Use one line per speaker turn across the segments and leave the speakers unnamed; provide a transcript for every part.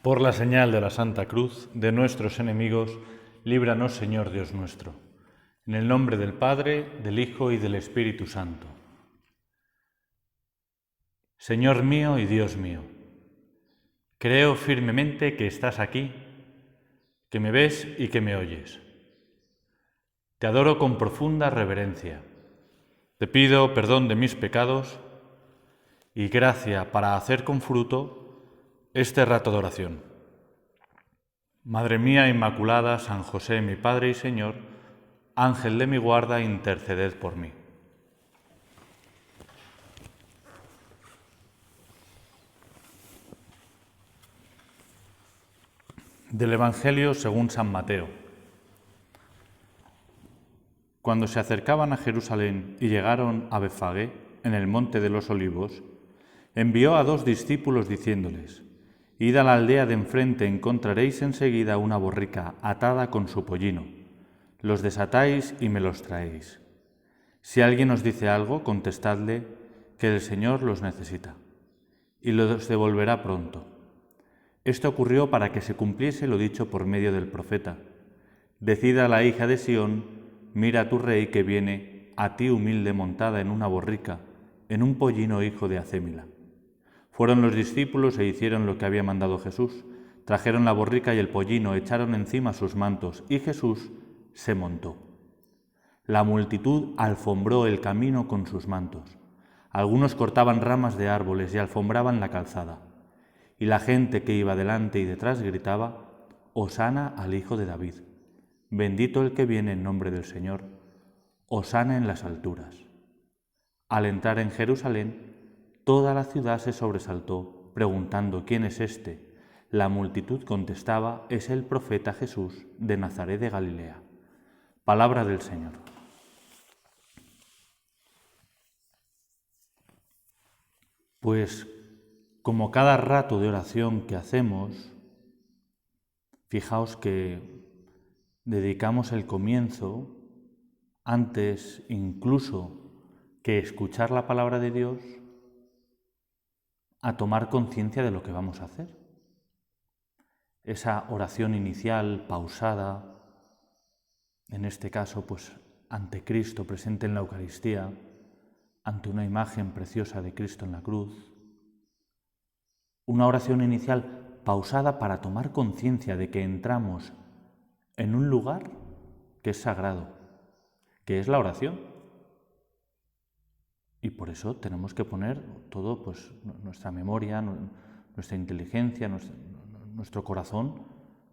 Por la señal de la Santa Cruz de nuestros enemigos, líbranos, Señor Dios nuestro. En el nombre del Padre, del Hijo y del Espíritu Santo. Señor mío y Dios mío, creo firmemente que estás aquí, que me ves y que me oyes. Te adoro con profunda reverencia. Te pido perdón de mis pecados y gracia para hacer con fruto este rato de oración. Madre mía Inmaculada, San José, mi Padre y Señor, Ángel de mi guarda, interceded por mí. Del Evangelio según San Mateo. Cuando se acercaban a Jerusalén y llegaron a Betfagé, en el monte de los Olivos, envió a 2 discípulos diciéndoles: Id a la aldea de enfrente, encontraréis enseguida una borrica atada con su pollino. Los desatáis y me los traéis. Si alguien os dice algo, contestadle que el Señor los necesita y los devolverá pronto. Esto ocurrió para que se cumpliese lo dicho por medio del profeta: Decid a la hija de Sión, mira a tu rey que viene a ti humilde montada en una borrica, en un pollino hijo de Acémila. Fueron los discípulos e hicieron lo que había mandado Jesús. Trajeron la borrica y el pollino, echaron encima sus mantos, y Jesús se montó. La multitud alfombró el camino con sus mantos. Algunos cortaban ramas de árboles y alfombraban la calzada. Y la gente que iba delante y detrás gritaba: Hosana al Hijo de David. Bendito el que viene en nombre del Señor. Hosana en las alturas. Al entrar en Jerusalén, toda la ciudad se sobresaltó, preguntando: ¿Quién es este? La multitud contestaba: es el profeta Jesús de Nazaret de Galilea. Palabra del Señor. Pues, como cada rato de oración que hacemos, fijaos que dedicamos el comienzo, antes incluso que escuchar la palabra de Dios, a tomar conciencia de lo que vamos a hacer. Esa oración inicial, pausada, en este caso, pues ante Cristo presente en la Eucaristía, ante una imagen preciosa de Cristo en la cruz. Una oración inicial pausada para tomar conciencia de que entramos en un lugar que es sagrado, que es la oración. Y por eso tenemos que poner todo, pues nuestra memoria, nuestra inteligencia, nuestro corazón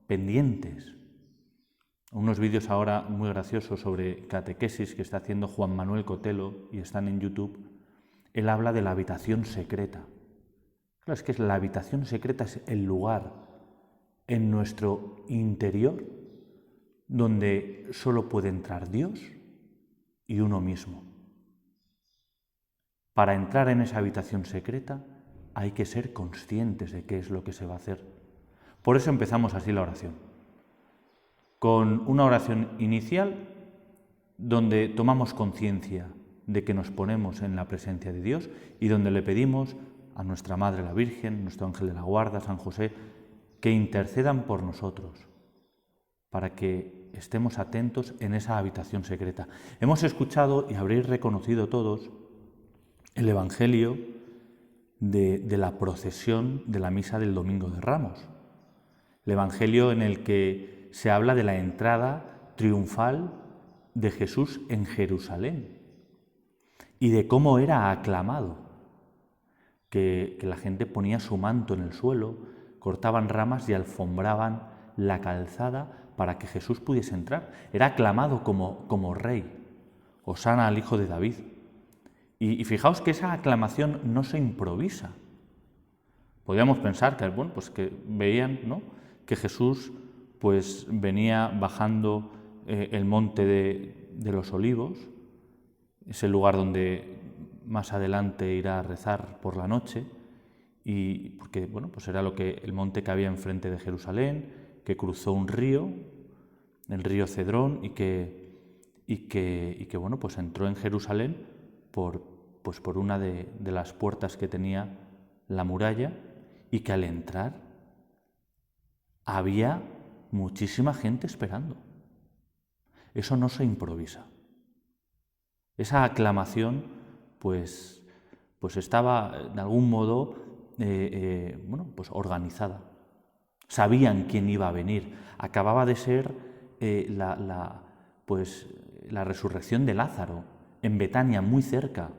pendientes. Unos vídeos ahora muy graciosos sobre catequesis que está haciendo Juan Manuel Cotelo y están en YouTube. Él habla de la habitación secreta. Claro, es que la habitación secreta es el lugar en nuestro interior donde solo puede entrar Dios y uno mismo. Para entrar en esa habitación secreta hay que ser conscientes de qué es lo que se va a hacer. Por eso empezamos así la oración, con una oración inicial donde tomamos conciencia de que nos ponemos en la presencia de Dios y donde le pedimos a nuestra Madre la Virgen, nuestro ángel de la guarda, San José, que intercedan por nosotros para que estemos atentos en esa habitación secreta. Hemos escuchado, y habréis reconocido todos, el Evangelio de la procesión de la misa del Domingo de Ramos. El Evangelio en el que se habla de la entrada triunfal de Jesús en Jerusalén y de cómo era aclamado, que la gente ponía su manto en el suelo, cortaban ramas y alfombraban la calzada para que Jesús pudiese entrar. Era aclamado como rey. Hosana al Hijo de David. Y fijaos que esa aclamación no se improvisa. Podríamos pensar que, bueno, pues que veían, ¿no?, que Jesús pues venía bajando el monte de los Olivos, ese lugar donde más adelante irá a rezar por la noche, y porque bueno, pues era el monte que había enfrente de Jerusalén, que cruzó un río, el río Cedrón, y que bueno, pues entró en Jerusalén por una de las puertas que tenía la muralla, y que al entrar había muchísima gente esperando. Eso no se improvisa. Esa aclamación, pues estaba de algún modo organizada. Sabían quién iba a venir. Acababa de ser la resurrección de Lázaro en Betania, muy cerca.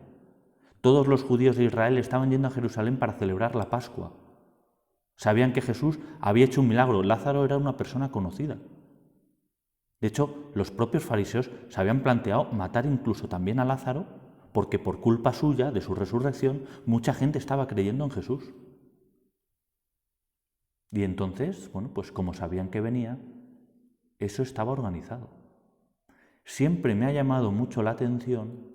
Todos los judíos de Israel estaban yendo a Jerusalén para celebrar la Pascua. Sabían que Jesús había hecho un milagro. Lázaro era una persona conocida. De hecho, los propios fariseos se habían planteado matar incluso también a Lázaro, porque por culpa suya, de su resurrección, mucha gente estaba creyendo en Jesús. Y entonces, pues como sabían que venía, eso estaba organizado. Siempre me ha llamado mucho la atención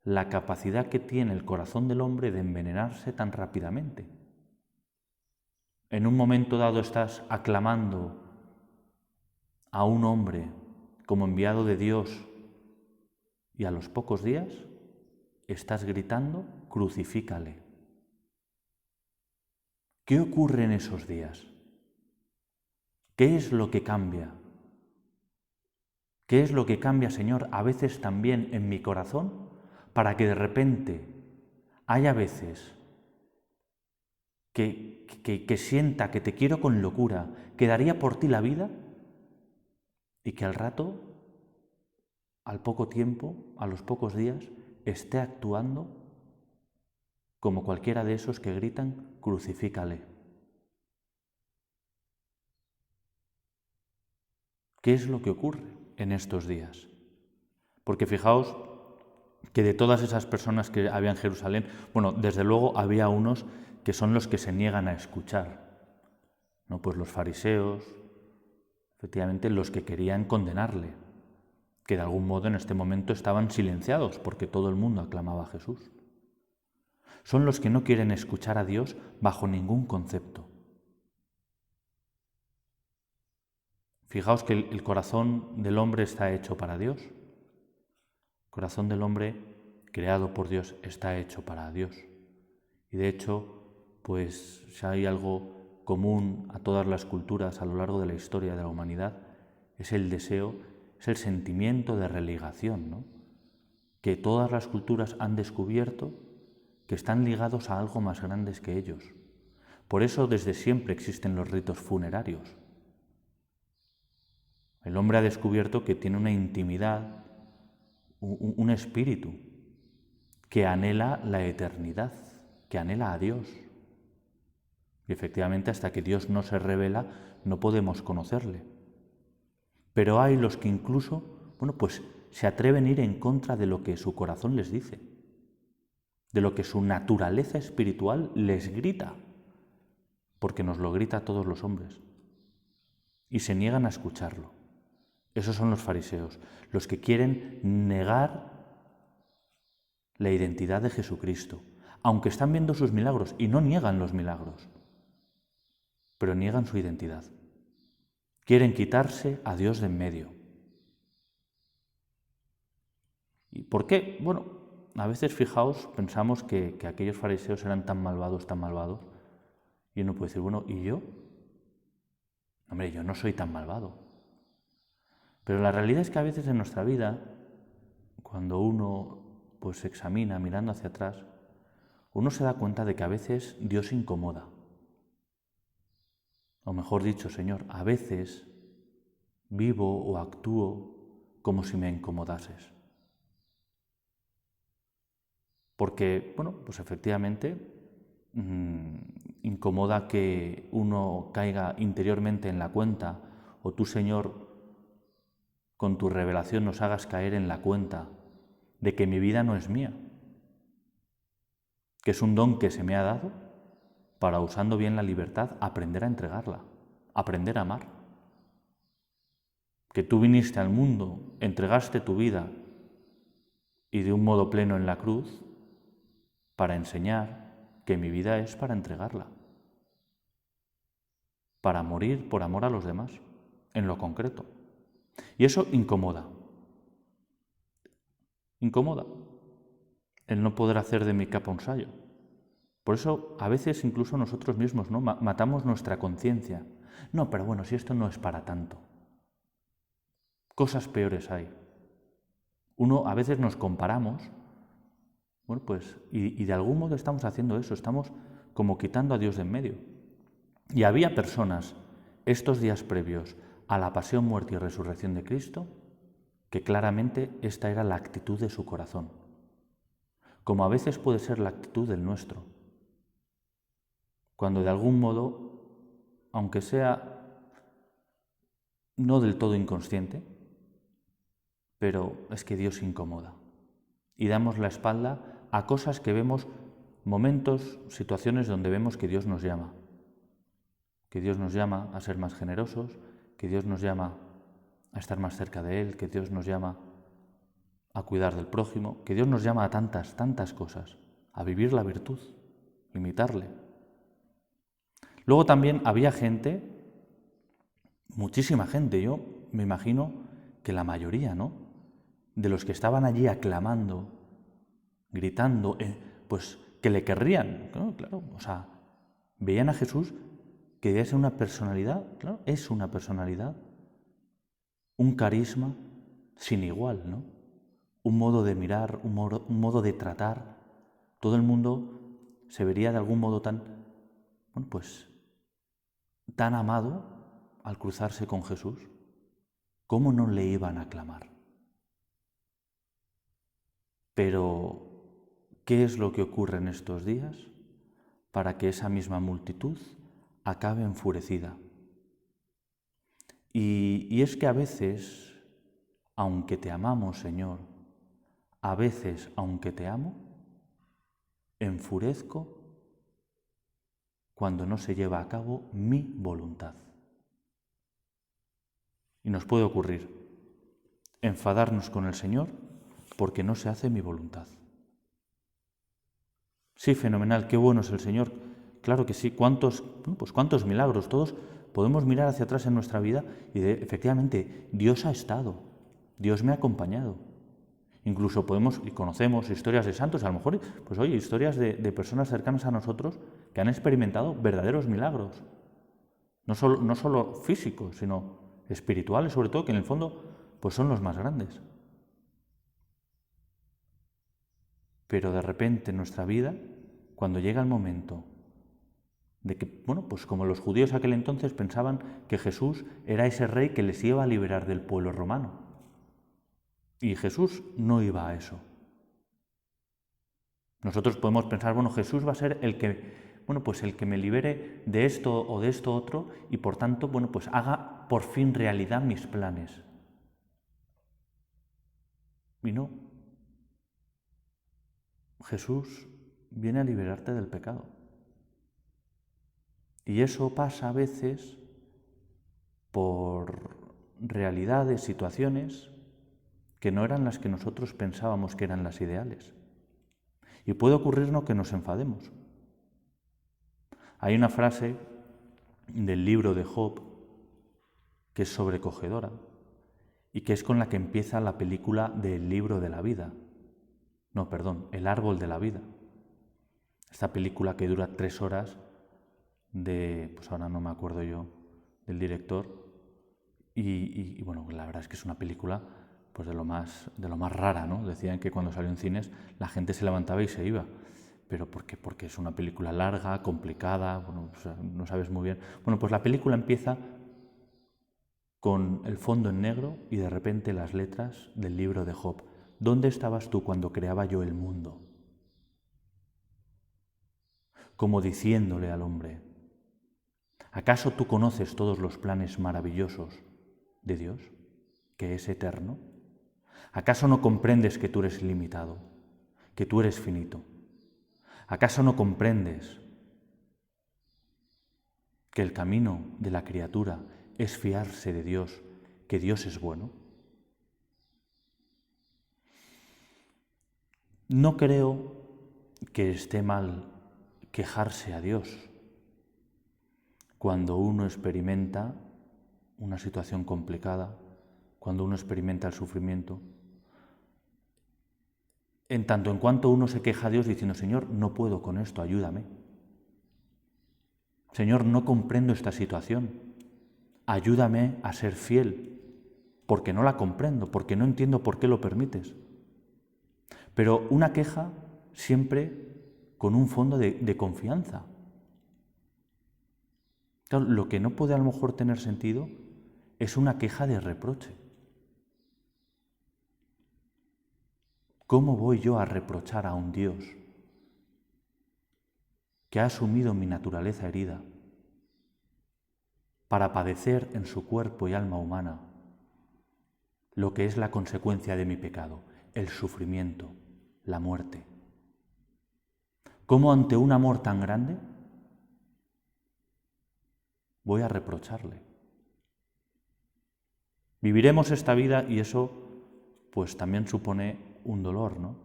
la capacidad que tiene el corazón del hombre de envenenarse tan rápidamente. En un momento dado estás aclamando a un hombre como enviado de Dios y a los pocos días estás gritando, crucifícale. ¿Qué ocurre en esos días? ¿Qué es lo que cambia? ¿Qué es lo que cambia, Señor, a veces también en mi corazón para que de repente haya veces que sienta que te quiero con locura, que daría por ti la vida y que al rato, al poco tiempo, a los pocos días, esté actuando como cualquiera de esos que gritan, crucifícale? ¿Qué es lo que ocurre en estos días? Porque fijaos que de todas esas personas que había en Jerusalén, desde luego había unos que son los que se niegan a escuchar, ¿no? Pues los fariseos, efectivamente los que querían condenarle, que de algún modo en este momento estaban silenciados porque todo el mundo aclamaba a Jesús. Son los que no quieren escuchar a Dios bajo ningún concepto. Fijaos que el corazón del hombre está hecho para Dios. El corazón del hombre, creado por Dios, está hecho para Dios. Y de hecho, pues si hay algo común a todas las culturas a lo largo de la historia de la humanidad, es el deseo, es el sentimiento de religación, ¿no? Que todas las culturas han descubierto que están ligados a algo más grandes que ellos. Por eso desde siempre existen los ritos funerarios. El hombre ha descubierto que tiene una intimidad, un espíritu que anhela la eternidad, que anhela a Dios. Y efectivamente, hasta que Dios no se revela, no podemos conocerle. Pero hay los que incluso, se atreven a ir en contra de lo que su corazón les dice, de lo que su naturaleza espiritual les grita, porque nos lo grita a todos los hombres, y se niegan a escucharlo. Esos son los fariseos, los que quieren negar la identidad de Jesucristo, aunque están viendo sus milagros, y no niegan los milagros, pero niegan su identidad. Quieren quitarse a Dios de en medio. ¿Y por qué? A veces, fijaos, pensamos que aquellos fariseos eran tan malvados, y uno puede decir, ¿y yo? Hombre, yo no soy tan malvado. Pero la realidad es que a veces en nuestra vida, cuando uno se examina mirando hacia atrás, uno se da cuenta de que a veces Dios incomoda. O mejor dicho, Señor, a veces vivo o actúo como si me incomodases. Porque, efectivamente, incomoda que uno caiga interiormente en la cuenta, o tú, Señor, con tu revelación nos hagas caer en la cuenta de que mi vida no es mía, que es un don que se me ha dado para, usando bien la libertad, aprender a entregarla, aprender a amar. Que tú viniste al mundo, entregaste tu vida y de un modo pleno en la cruz para enseñar que mi vida es para entregarla, para morir por amor a los demás, en lo concreto. Y eso incomoda. Incomoda el no poder hacer de mi capa un sayo, Por eso a veces incluso nosotros mismos, ¿no?, matamos nuestra conciencia. No, pero bueno, si esto no es para tanto. Cosas peores hay. Uno a veces nos comparamos, bueno, pues, y de algún modo estamos haciendo eso, estamos como quitando a Dios de en medio. Y había personas estos días previos a la pasión, muerte y resurrección de Cristo que claramente esta era la actitud de su corazón, como a veces puede ser la actitud del nuestro, cuando de algún modo, aunque sea no del todo inconsciente, pero es que Dios incomoda y damos la espalda a cosas que vemos, momentos, situaciones donde vemos que Dios nos llama a ser más generosos, que Dios nos llama a estar más cerca de Él, que Dios nos llama a cuidar del prójimo, que Dios nos llama a tantas, tantas cosas, a vivir la virtud, imitarle. Luego también había gente, muchísima gente, yo me imagino que la mayoría, ¿no?, de los que estaban allí aclamando, gritando, pues que le querrían, claro, o sea, veían a Jesús que debía ser una personalidad, claro, es una personalidad, un carisma sin igual, ¿no? Un modo de mirar, un modo de tratar. Todo el mundo se vería de algún modo tan, bueno, pues, tan amado al cruzarse con Jesús. ¿Cómo no le iban a aclamar? Pero, ¿qué es lo que ocurre en estos días para que esa misma multitud acabe enfurecida? Y es que a veces, aunque te amamos, Señor, a veces, aunque te amo, enfurezco cuando no se lleva a cabo mi voluntad. Y nos puede ocurrir enfadarnos con el Señor porque no se hace mi voluntad. Sí, fenomenal, qué bueno es el Señor. Claro que sí, cuántos milagros. Todos podemos mirar hacia atrás en nuestra vida y efectivamente Dios ha estado, Dios me ha acompañado. Incluso podemos y conocemos historias de santos, a lo mejor, pues oye, historias de personas cercanas a nosotros que han experimentado verdaderos milagros. No solo físicos, sino espirituales, sobre todo, que en el fondo pues son los más grandes. Pero de repente en nuestra vida, cuando llega el momento de que, bueno, pues como los judíos aquel entonces pensaban que Jesús era ese rey que les iba a liberar del pueblo romano. Y Jesús no iba a eso. Nosotros podemos pensar, bueno, Jesús va a ser el que me libere de esto o de esto otro y por tanto, bueno, pues haga por fin realidad mis planes. Y no. Jesús viene a liberarte del pecado. Y eso pasa a veces por realidades, situaciones que no eran las que nosotros pensábamos que eran las ideales. Y puede ocurrirnos que nos enfademos. Hay una frase del libro de Job que es sobrecogedora y que es con la que empieza la película del libro de la vida. No, perdón, El árbol de la vida. Esta película que dura 3 horas pues ahora no me acuerdo yo, del director. Y bueno, la verdad es que es una película pues de lo más rara, ¿no? Decían que cuando salió en cines la gente se levantaba y se iba. ¿Pero por qué? Porque es una película larga, complicada, bueno, o sea, no sabes muy bien. Bueno, pues la película empieza con el fondo en negro y de repente las letras del libro de Job. ¿Dónde estabas tú cuando creaba yo el mundo? Como diciéndole al hombre, ¿acaso tú conoces todos los planes maravillosos de Dios, que es eterno? ¿Acaso no comprendes que tú eres limitado, que tú eres finito? ¿Acaso no comprendes que el camino de la criatura es fiarse de Dios, que Dios es bueno? No creo que esté mal quejarse a Dios cuando uno experimenta una situación complicada, cuando uno experimenta el sufrimiento. En tanto en cuanto uno se queja a Dios diciendo, Señor, no puedo con esto, ayúdame. Señor, no comprendo esta situación. Ayúdame a ser fiel, porque no la comprendo, porque no entiendo por qué lo permites. Pero una queja siempre con un fondo de confianza. Claro, lo que no puede a lo mejor tener sentido es una queja de reproche. ¿Cómo voy yo a reprochar a un Dios que ha asumido mi naturaleza herida para padecer en su cuerpo y alma humana lo que es la consecuencia de mi pecado, el sufrimiento, la muerte? ¿Cómo ante un amor tan grande voy a reprocharle? Viviremos esta vida y eso pues también supone un dolor, ¿no?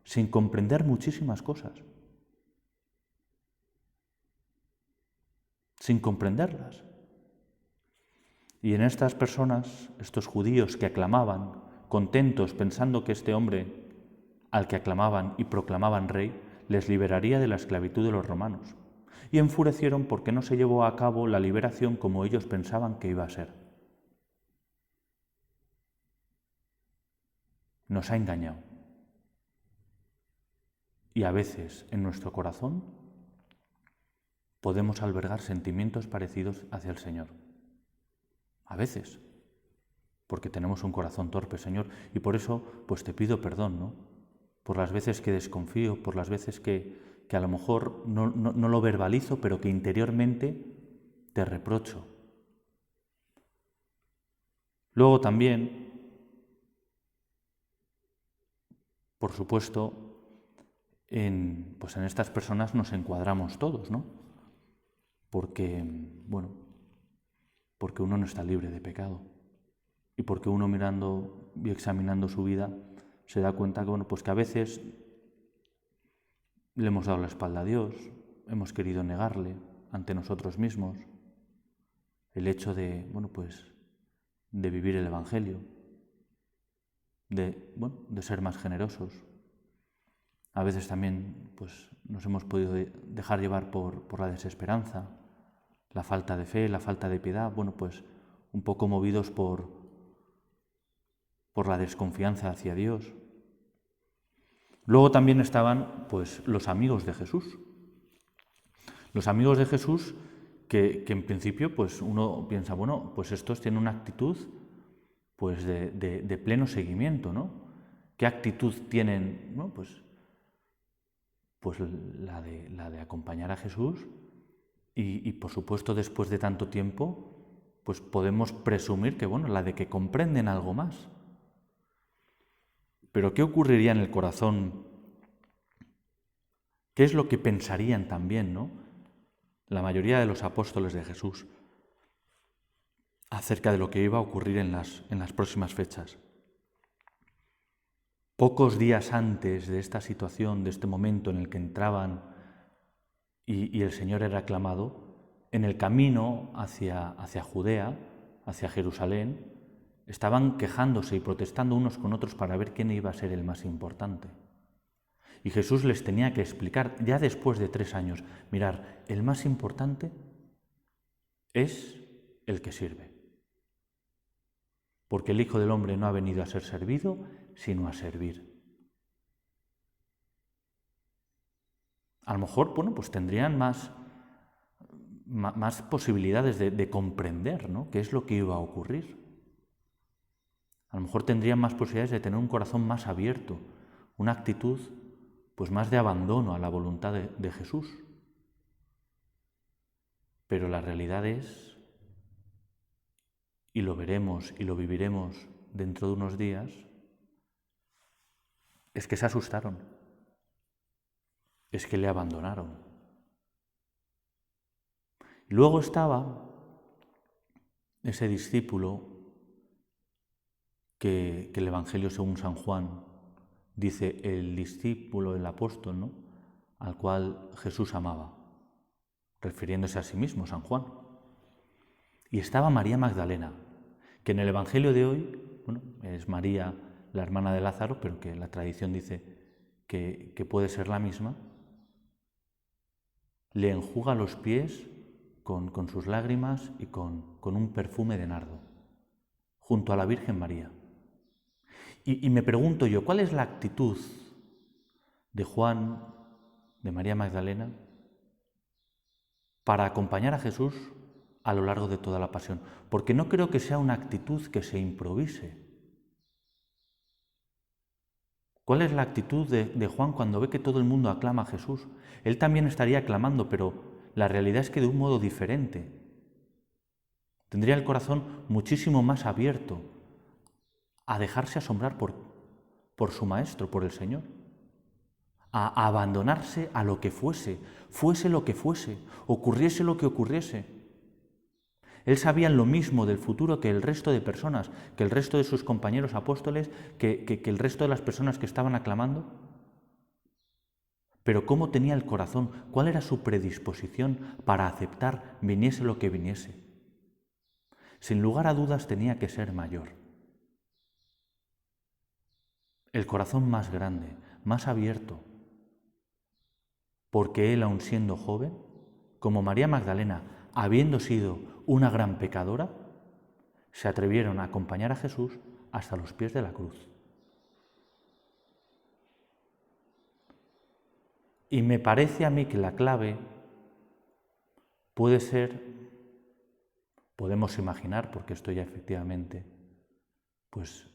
Sin comprender muchísimas cosas. Sin comprenderlas. Y en estas personas, estos judíos que aclamaban, contentos pensando que este hombre al que aclamaban y proclamaban rey, les liberaría de la esclavitud de los romanos. Y enfurecieron porque no se llevó a cabo la liberación como ellos pensaban que iba a ser. Nos ha engañado. Y a veces en nuestro corazón podemos albergar sentimientos parecidos hacia el Señor. A veces, porque tenemos un corazón torpe, Señor, y por eso pues te pido perdón, ¿no? Por las veces que desconfío, por las veces que a lo mejor no lo verbalizo, pero que interiormente te reprocho. Luego también, por supuesto, en estas personas nos encuadramos todos, ¿no? Porque uno no está libre de pecado. Y porque uno mirando y examinando su vida se da cuenta que, que a veces le hemos dado la espalda a Dios, hemos querido negarle ante nosotros mismos el hecho de vivir el Evangelio, de ser más generosos. A veces también nos hemos podido dejar llevar por la desesperanza, la falta de fe, la falta de piedad, un poco movidos por la desconfianza hacia Dios. Luego también estaban los amigos de Jesús. Los amigos de Jesús que en principio uno piensa, estos tienen una actitud de pleno seguimiento, ¿no? ¿Qué actitud tienen? ¿No? La de acompañar a Jesús y por supuesto después de tanto tiempo podemos presumir que la de que comprenden algo más. Pero ¿qué ocurriría en el corazón? ¿Qué es lo que pensarían también, ¿no? La mayoría de los apóstoles de Jesús acerca de lo que iba a ocurrir en las próximas fechas? Pocos días antes de esta situación, de este momento en el que entraban y el Señor era aclamado, en el camino hacia Judea, hacia Jerusalén, estaban quejándose y protestando unos con otros para ver quién iba a ser el más importante. Y Jesús les tenía que explicar, ya después de 3 años, mirar, el más importante es el que sirve. Porque el Hijo del Hombre no ha venido a ser servido, sino a servir. A lo mejor, tendrían más posibilidades de comprender, ¿no?, qué es lo que iba a ocurrir. A lo mejor tendrían más posibilidades de tener un corazón más abierto, una actitud más de abandono a la voluntad de Jesús. Pero la realidad es, y lo veremos y lo viviremos dentro de unos días, es que se asustaron, es que le abandonaron. Luego estaba ese discípulo que el Evangelio según San Juan dice el discípulo, el apóstol, ¿no?, al cual Jesús amaba, refiriéndose a sí mismo, San Juan. Y estaba María Magdalena, que en el Evangelio de hoy, es María, la hermana de Lázaro, pero que la tradición dice que puede ser la misma, le enjuga los pies con sus lágrimas y con un perfume de nardo, junto a la Virgen María. Y me pregunto yo, ¿cuál es la actitud de Juan, de María Magdalena, para acompañar a Jesús a lo largo de toda la pasión? Porque no creo que sea una actitud que se improvise. ¿Cuál es la actitud de Juan cuando ve que todo el mundo aclama a Jesús? Él también estaría aclamando, pero la realidad es que de un modo diferente. Tendría el corazón muchísimo más abierto a dejarse asombrar por su Maestro, por el Señor. A abandonarse a lo que fuese lo que fuese, ocurriese lo que ocurriese. Él sabía lo mismo del futuro que el resto de personas, que el resto de sus compañeros apóstoles, que el resto de las personas que estaban aclamando. Pero ¿cómo tenía el corazón? ¿Cuál era su predisposición para aceptar viniese lo que viniese? Sin lugar a dudas tenía que ser mayor. El corazón más grande, más abierto, porque él, aun siendo joven, como María Magdalena, habiendo sido una gran pecadora, se atrevieron a acompañar a Jesús hasta los pies de la cruz. Y me parece a mí que la clave puede ser, podemos imaginar, porque esto ya efectivamente, pues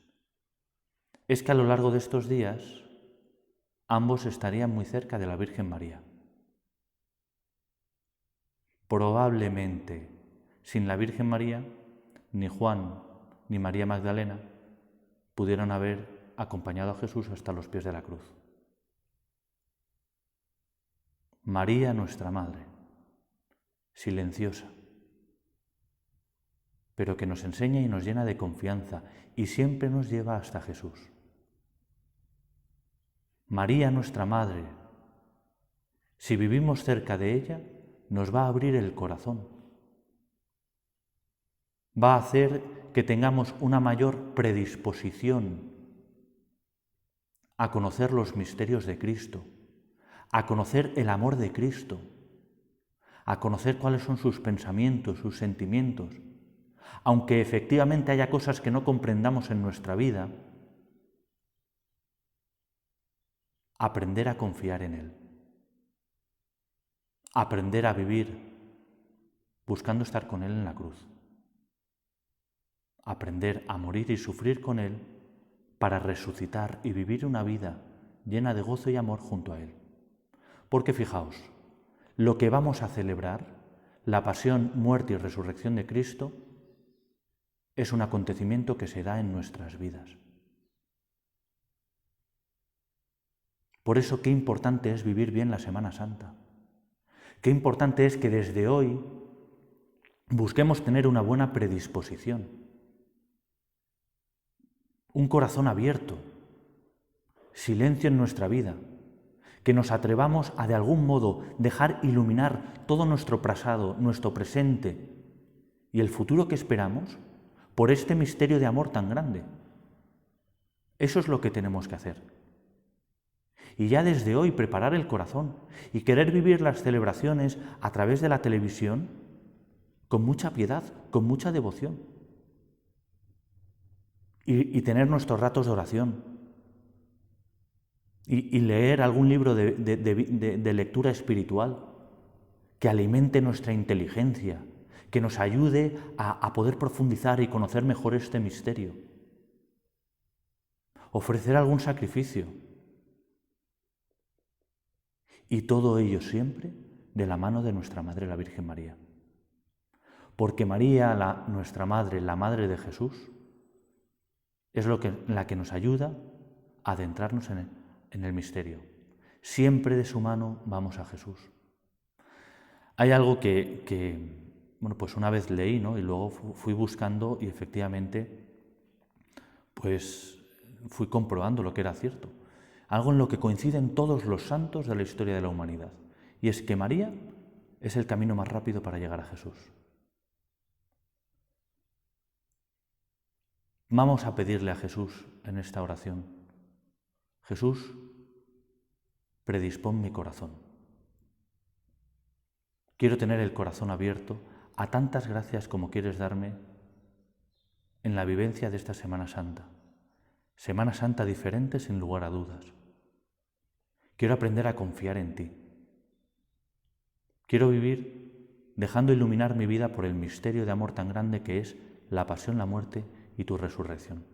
es que a lo largo de estos días ambos estarían muy cerca de la Virgen María. Probablemente, sin la Virgen María, ni Juan ni María Magdalena pudieron haber acompañado a Jesús hasta los pies de la cruz. María, nuestra Madre, silenciosa, pero que nos enseña y nos llena de confianza y siempre nos lleva hasta Jesús. María, nuestra Madre, si vivimos cerca de ella, nos va a abrir el corazón. Va a hacer que tengamos una mayor predisposición a conocer los misterios de Cristo, a conocer el amor de Cristo, a conocer cuáles son sus pensamientos, sus sentimientos. Aunque efectivamente haya cosas que no comprendamos en nuestra vida, aprender a confiar en Él, aprender a vivir buscando estar con Él en la cruz, aprender a morir y sufrir con Él para resucitar y vivir una vida llena de gozo y amor junto a Él. Porque fijaos, lo que vamos a celebrar, la pasión, muerte y resurrección de Cristo, es un acontecimiento que se da en nuestras vidas. Por eso qué importante es vivir bien la Semana Santa. Qué importante es que desde hoy busquemos tener una buena predisposición, un corazón abierto, silencio en nuestra vida, que nos atrevamos a de algún modo dejar iluminar todo nuestro pasado, nuestro presente y el futuro que esperamos por este misterio de amor tan grande. Eso es lo que tenemos que hacer. Y ya desde hoy preparar el corazón y querer vivir las celebraciones a través de la televisión con mucha piedad, con mucha devoción. Y tener nuestros ratos de oración. Y leer algún libro de lectura espiritual que alimente nuestra inteligencia, que nos ayude a poder profundizar y conocer mejor este misterio. Ofrecer algún sacrificio. Y todo ello siempre de la mano de nuestra Madre, la Virgen María. Porque María, nuestra Madre, la Madre de Jesús, es la que nos ayuda a adentrarnos en el misterio. Siempre de su mano vamos a Jesús. Hay algo que pues una vez leí, ¿no? Y luego fui buscando y efectivamente pues fui comprobando lo que era cierto. Algo en lo que coinciden todos los santos de la historia de la humanidad. Y es que María es el camino más rápido para llegar a Jesús. Vamos a pedirle a Jesús en esta oración: Jesús, predispón mi corazón. Quiero tener el corazón abierto a tantas gracias como quieres darme en la vivencia de esta Semana Santa. Semana Santa diferente sin lugar a dudas. Quiero aprender a confiar en ti. Quiero vivir dejando iluminar mi vida por el misterio de amor tan grande que es la pasión, la muerte y tu resurrección.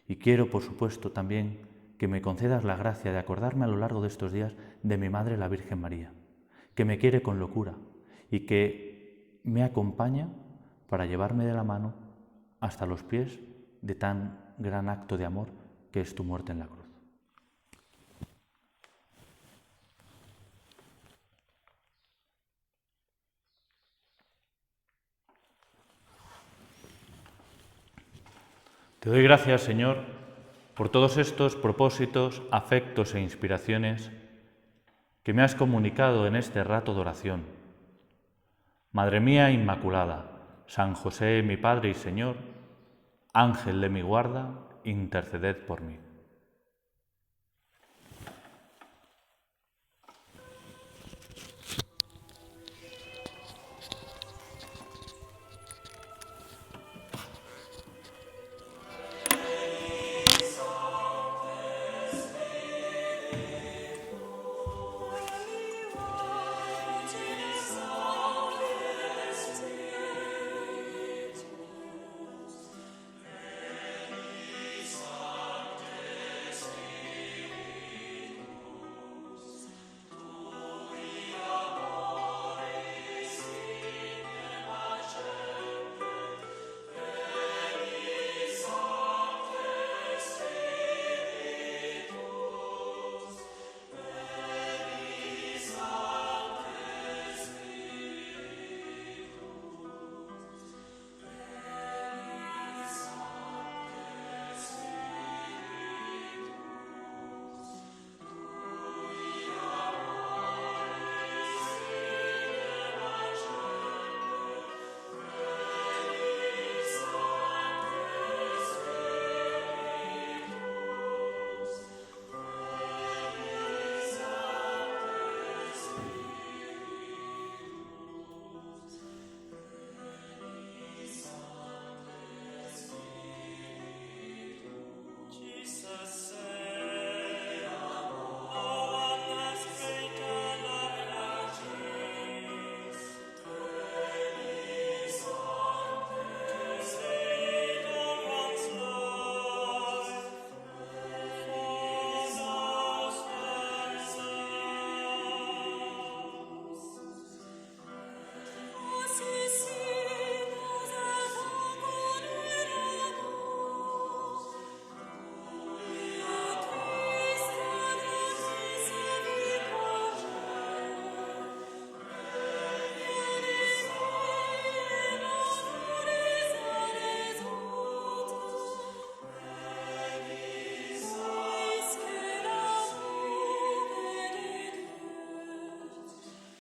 Y quiero, por supuesto, también que me concedas la gracia de acordarme a lo largo de estos días de mi Madre, la Virgen María, que me quiere con locura y que me acompaña para llevarme de la mano hasta los pies de tan gran acto de amor que es tu muerte en la cruz. Te doy gracias, Señor, por todos estos propósitos, afectos e inspiraciones que me has comunicado en este rato de oración. Madre mía Inmaculada, San José, mi Padre y Señor, Ángel de mi guarda, interceded por mí.